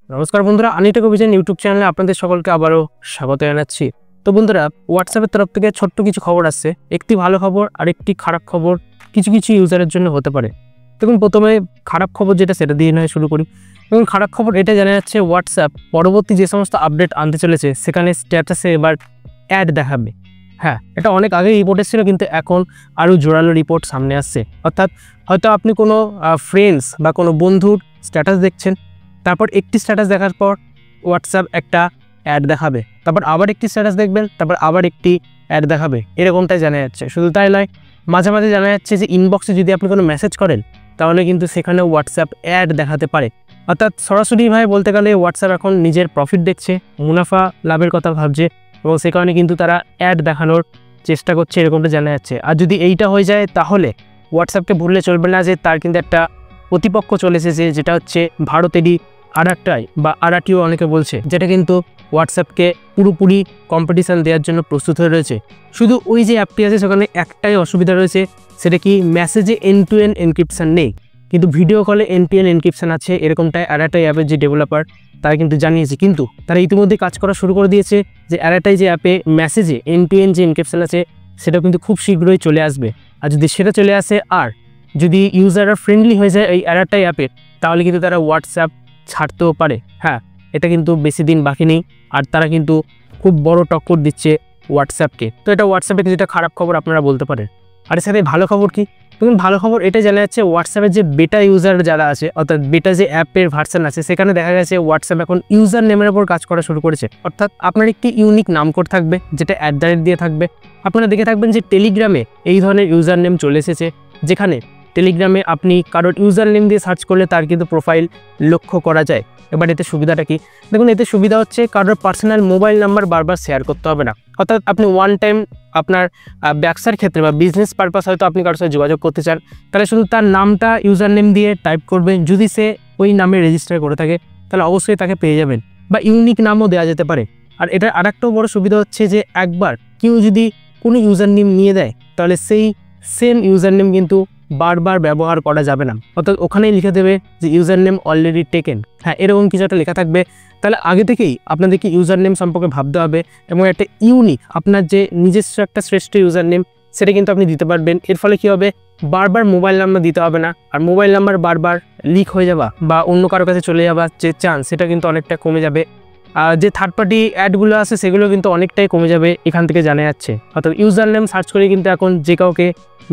নমস্কার বন্ধুরা, আনিটেক অভিযান ইউটিউব চ্যানেলে আপনাদের সকলকে আবারও স্বাগত জানাচ্ছি। তো বন্ধুরা, হোয়াটসঅ্যাপের তরফ থেকে ছোট্ট কিছু খবর আসছে। একটি ভালো খবর আর একটি খারাপ খবর কিছু কিছু ইউজারের জন্য হতে পারে। দেখুন, প্রথমে খারাপ খবর যেটা সেটা দিয়ে নয় শুরু করি। এবং খারাপ খবর এটা জানা যাচ্ছে, হোয়াটসঅ্যাপ পরবর্তী যে সমস্ত আপডেট আনতে চলেছে সেখানে স্ট্যাটাসে এবার অ্যাড দেখাবে। হ্যাঁ, এটা অনেক আগে রিপোর্ট এসেছিল, কিন্তু এখন আরও জোরালো রিপোর্ট সামনে আসছে। অর্থাৎ হয়তো আপনি কোনো ফ্রেন্ডস বা কোনো বন্ধুর স্ট্যাটাস দেখছেন, তারপর একটি স্ট্যাটাস দেখার পর হোয়াটসঅ্যাপ একটা অ্যাড দেখাবে, তারপর আবার একটি স্ট্যাটাস দেখবেন, তারপর আবার একটি অ্যাড দেখাবে। এরকমটাই জানা যাচ্ছে। শুধু তাই নয়, মাঝে মাঝে জানা যাচ্ছে যে ইনবক্সে যদি আপনি কোনো মেসেজ করেন তাহলে কিন্তু সেখানে হোয়াটসঅ্যাপ অ্যাড দেখাতে পারে। অর্থাৎ সরাসরিভাবে বলতে গেলে হোয়াটসঅ্যাপ এখন নিজের প্রফিট দেখছে, মুনাফা লাভের কথা ভাবছে, এবং সে কারণে কিন্তু তারা অ্যাড দেখানোর চেষ্টা করছে, এরকমটা জানা যাচ্ছে। আর যদি এইটা হয়ে যায় তাহলে হোয়াটসঅ্যাপকে ভুললে চলবে না যে তার কিন্তু একটা প্রতিপক্ষ চলে এসেছে, যেটা হচ্ছে ভারতেরই আরাকটাই বা আরাটিও অনেকে বলছে, যেটা কিন্তু হোয়াটসঅ্যাপকে পুরোপুরি কম্পিটিশান দেওয়ার জন্য প্রস্তুত হয়ে রয়েছে। শুধু ওই যে অ্যাপটি আছে সেখানে একটাই অসুবিধা রয়েছে, সেটা কি মেসেজে এন্ড টু এন্ড এনক্রিপশান নেই, কিন্তু ভিডিও কলে এন্ড টু এন্ড এনক্রিপশান আছে। এরকমটাই আরাটাই অ্যাপের যে ডেভেলপার তারা কিন্তু জানিয়েছে, কিন্তু তারা ইতিমধ্যে কাজ করা শুরু করে দিয়েছে যে আরাটাই যে অ্যাপে মেসেজে এন্ড টু এন্ড যে এনক্রিপশান আছে সেটা কিন্তু খুব শীঘ্রই চলে আসবে। আর যদি সেটা চলে আসে আর যদি ইউজাররা ফ্রেন্ডলি হয়ে যায় এই আরাটাই অ্যাপের, তাহলে কিন্তু তারা হোয়াটসঅ্যাপ ছাড়তেও পারে। হ্যাঁ, এটা কিন্তু বেশি দিন বাকি নেই, আর তারা কিন্তু খুব বড় টক্কর দিচ্ছে হোয়াটসঅ্যাপকে। তো এটা হোয়াটসঅ্যাপে কিছুটা খারাপ খবর আপনারা বলতে পারেন। আর এর সাথে ভালো খবর কি? দেখুন, ভালো খবর এটা জানা যাচ্ছে, হোয়াটসঅ্যাপের যে বেটা ইউজার যারা আছে, অর্থাৎ বেটা যে অ্যাপের ভার্সন আছে, সেখানে দেখা গেছে হোয়াটসঅ্যাপ এখন ইউজার নেমের ওপর কাজ করা শুরু করেছে। অর্থাৎ আপনার একটি ইউনিক নাম কোড থাকবে, যেটা @ দিয়ে থাকবে। আপনারা দেখে থাকবেন যে টেলিগ্রামে এই ধরনের ইউজার নেম চলে এসেছে, যেখানে টেলিগ্রামে আপনি কারোর ইউজার নেম দিয়ে সার্চ করলে তার কিন্তু প্রোফাইল লক্ষ্য করা যায়। এবার এতে সুবিধাটা কি? দেখুন, এতে সুবিধা হচ্ছে কারোর পার্সোনাল মোবাইল নাম্বার বারবার শেয়ার করতে হবে না। অর্থাৎ আপনি ওয়ান টাইম আপনার ব্যবসার ক্ষেত্রে বা বিজনেস পারপাস হয়তো আপনি কারোর সাথে যোগাযোগ করতে চান, তাহলে শুধু তার নামটা ইউজার নেম দিয়ে টাইপ করবেন। যদি সে ওই নামে রেজিস্টার করে থাকে তাহলে অবশ্যই তাকে পেয়ে যাবেন, বা ইউনিক নামও দেওয়া যেতে পারে। আর এটার আরেকটাও বড় সুবিধা হচ্ছে যে একবার কেউ যদি কোনো ইউজার নেম নিয়ে দেয় তাহলে সেই সেম ইউজার নেম কিন্তু বারবার ব্যবহার করা যাবে না। অর্থাৎ ওখানেই লিখে দেবে যে ইউজার নেম অলরেডি টেকেন। হ্যাঁ, এরকম কিছু একটা লেখা থাকবে। তাহলে আগে থেকেই আপনাদেরকে ইউজার নেম সম্পর্কে ভাবতে হবে, এবং একটা ইউনিক আপনার যে নিজস্ব একটা শ্রেষ্ঠ ইউজার নেম সেটা কিন্তু আপনি দিতে পারবেন। এর ফলে কী হবে, বারবার মোবাইল নাম্বার দিতে হবে না, আর মোবাইল নাম্বার বারবার লিক হয়ে যাওয়া বা অন্য কারোর কাছে চলে যাওয়ার যে চান্স সেটা কিন্তু অনেকটা কমে যাবে। আর যে থার্ড পার্টি অ্যাডগুলো আছে সেগুলো কিন্তু অনেকটাই কমে যাবে এখান থেকে জানা যাচ্ছে। অর্থাৎ ইউজার নেম সার্চ করে কিন্তু এখন যে কাউকে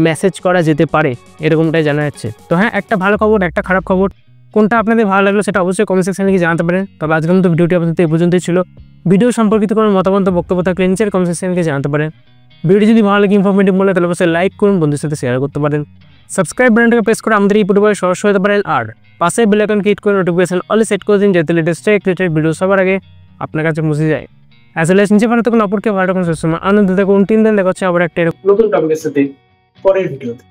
মেসেজ করা যেতে পারে, এরকমটাই জানা যাচ্ছে। তো হ্যাঁ, একটা ভালো খবর, একটা খারাপ খবর, কোনটা আপনাদের ভালো লাগলো সেটা অবশ্যই কমেন্ট সেকশনে গিয়ে জানাতে পারেন। তবে আজকের মতো ভিডিওটি আপনাদের এই পর্যন্তই ছিল। ভিডিও সম্পর্কিত কোনো মতামত বক্তব্য থাকলে নিচের কমেন্ট সেকশনে গিয়ে জানাতে পারেন। ভিডিওটি যদি ভালো লাগে, ইনফরমেটিভ মনে হয়, তাহলে অবশ্যই লাইক করুন, বন্ধুদের সাথে শেয়ার করতে পারেন। সাবস্ক্রাইব বাটনটাকে প্রেস করে আমাদের এই পরিবারের সদস্য হতে পারেন, আর পাশে বেল আইকন ক্লিক করে নোটিফিকেশন অল সেট করে দিন, যাতে লেটেস্ট রিলেটেড ভিডিও সবার আগে আপনার কাছে পৌঁছে যায়। আসলে নিচে ভালো থাকুন, অপরকে ভালো থাকুন, আনন্দ থাকুন। 3 দিন দেখা হচ্ছে আবার একটা নতুন টপিকের সাথে পরের ভিডিওতে।